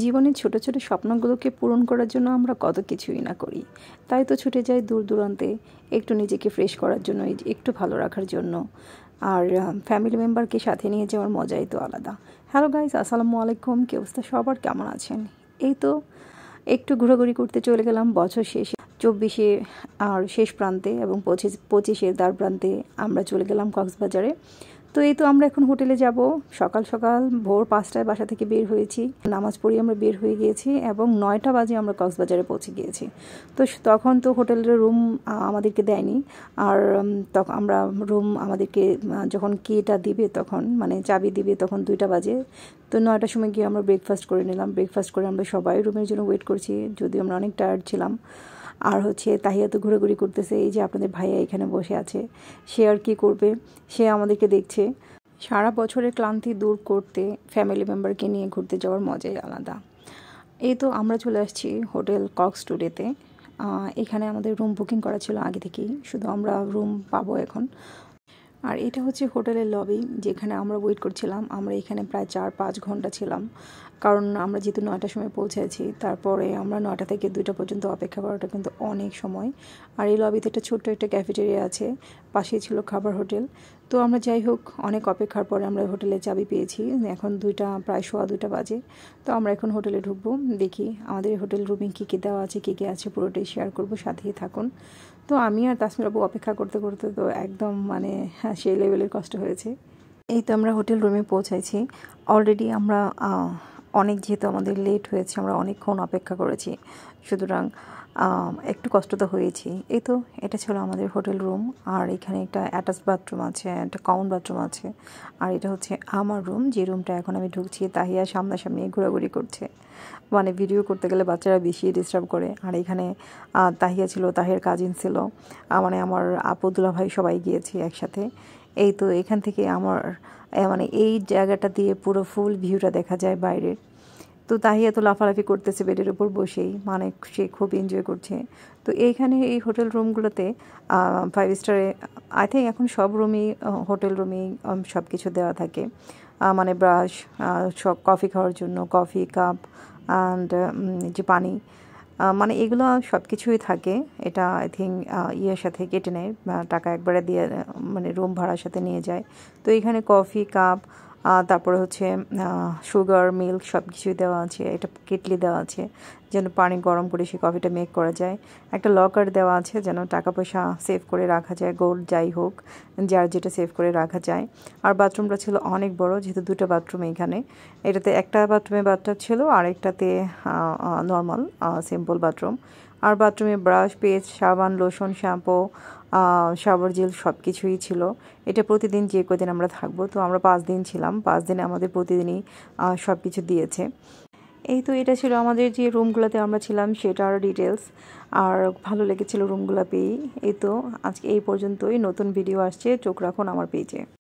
জীবনের ছোট ছোট স্বপ্নগুলোকে পূরণ করার জন্য আমরা কত কিছুই না করি। তাই তো ছুটে যাই দূর দূরান্তে, একটু নিজেকে ফ্রেশ করার জন্য, একটু ভালো রাখার জন্য। আর ফ্যামিলি মেম্বারকে সাথে নিয়ে যাওয়ার মজাই তো আলাদা। হ্যালো গাইস, আসসালামু আলাইকুম। কি অবস্থা সবার, কেমন আছেন? এই তো একটু ঘোরাঘুরি করতে চলে গেলাম বছর শেষে 24-এ আর শেষ প্রান্তে এবং 25-এর দ্বার প্রান্তে আমরা চলে গেলাম কক্সবাজারে। তো এই তো আমরা এখন হোটেলে যাব। সকাল সকাল ভোর 5টায় বাসা থেকে বের হয়েছি, নামাজ পড়ি আমরা বের হয়ে গিয়েছি এবং 9টা বাজে আমরা কক্সবাজারে পৌঁছে গিয়েছি। তো তখন তো হোটেলের রুম আমাদেরকে দেয়নি। আর তখন আমরা রুম আমাদেরকে যখন কিটা দিবে, তখন মানে চাবি দিবে, তখন 2টা বাজে। তো 9টার সময় গিয়ে আমরা ব্রেকফাস্ট করে নিলাম। ব্রেকফাস্ট করে আমরা সবাই রুমের জন্য ওয়েট করছি, যদিও আমরা অনেক টায়ার্ড ছিলাম। আর তাহিয়া তো ঘোরাঘুরি করতেছে, এই যে আপনাদের ভাইয়া এখানে বসে আছে। সে আর কি করবে, সে আমাদেরকে দেখছে। সারা বছরের ক্লান্তি দূর করতে ফ্যামিলি মেম্বারকে নিয়ে ঘুরতে যাওয়ার মজাই আলাদা। এই তো আমরা চলে আসছি হোটেল কক্স টুডেতে। এখানে আমাদের রুম বুকিং করা ছিল আগে থেকেই, শুধু আমরা রুম পাবো এখন। আর এটা হচ্ছে হোটেলের লবি, যেখানে আমরা ওয়েট করছিলাম। আমরা এখানে প্রায় 4-5 ঘন্টা ছিলাম, কারণ আমরা যেহেতু 9টার সময় পৌঁছেছি। তারপরে আমরা 9টা থেকে 2টা পর্যন্ত অপেক্ষা করাটা কিন্তু অনেক সময়। আর এই লবিতে একটা ছোট্ট একটা ক্যাফেটেরিয়া আছে, পাশেই ছিল খাবার হোটেল। তো আমরা যাই হোক, অনেক অপেক্ষার পরে আমরা হোটেলে চাবি পেয়েছি। এখন 2টা, প্রায় 2:15 বাজে। তো আমরা এখন হোটেলে ঢুকবো। দেখি আমাদের হোটেল রুমে কী কী দেওয়া আছে, কী কী আছে, পুরোটাই শেয়ার করবো, সাথেই থাকুন। তো আমি আর তাসমির আপু অপেক্ষা করতে করতে তো একদম মানে সেই লেভেলের কষ্ট হয়েছে। এই তো আমরা হোটেল রুমে পৌঁছাইছি অলরেডি। আমরা অনেক, যেহেতু আমাদের লেট হয়েছে, আমরা অনেকক্ষণ অপেক্ষা করেছি, সুতরাং একটু কষ্ট তো হয়েছি। এই তো এটা ছিল আমাদের হোটেল রুম। আর এখানে একটা অ্যাটাচ বাথরুম আছে, একটা কমন বাথরুম আছে। আর এটা হচ্ছে আমার রুম, যে রুমটা এখন আমি ঢুকছি। তাহিয়া সামনাসামনি ঘোরাঘুরি করছে, মানে ভিডিও করতে গেলে বাচ্চারা বেশি ডিস্টার্ব করে। আর এখানে তাহিয়া ছিল, তাহের কাজিন ছিল, মানে আমার আপু দুলাভাই সবাই গিয়েছি একসাথে। এই তো এখান থেকে আমার মানে এই জায়গাটা দিয়ে পুরো ফুল ভিউটা দেখা যায় বাইরের। তো তাহিয়া তো লাফালাফি করতেছে বেডের উপর বসেই, মানে সে খুব এনজয় করছে। তো এইখানে এই হোটেল রুমগুলোতে 5 স্টারে আই থিঙ্ক এখন সব রুমই, হোটেল রুমেই সব কিছু দেওয়া থাকে। মানে ব্রাশ, সব কফি খাওয়ার জন্য কফি কাপ, অ্যান্ড যে পানি, মানে এগুলো সব কিছুই থাকে। এটা আই থিঙ্ক ইয়ের সাথে কেটে নেয়, টাকা একবারে দিয়ে, মানে রুম ভাড়ার সাথে নিয়ে যায়। তো এখানে কফি কাপ, তারপরে হচ্ছে সুগার, মিল্ক সব কিছুই দেওয়া আছে। এটা কেটলি দেওয়া আছে যেন পানি গরম করে সেই কফিটা মেক করা যায়। একটা লকার দেওয়া আছে যেন টাকা পয়সা সেভ করে রাখা যায়, গোল্ড যাই হোক, যার যেটা সেভ করে রাখা যায়। আর বাথরুমটা ছিল অনেক বড়, যেহেতু 2টা বাথরুম এখানে। এটাতে একটা বাথরুমে বাথটাব ছিল, আর একটাতে নর্মাল সিম্পল বাথরুম। আর বাথরুমে ব্রাশ, পেস্ট, সাবান, লোশন, শ্যাম্পু, শাওয়ার জেল সব কিছুই ছিল। এটা প্রতিদিন যে কদিন আমরা থাকবো, তো আমরা 5 দিন ছিলাম, 5 দিনে আমাদের প্রতিদিনই সব কিছু দিয়েছে। এই তো এটা ছিল আমাদের যে রুমগুলোতে আমরা ছিলাম সেটার ডিটেলস। আর ভালো লেগেছিল রুমগুলো পেয়েই। এই তো আজকে এই পর্যন্তই। নতুন ভিডিও আসছে, চোখ রাখুন আমার পেজে।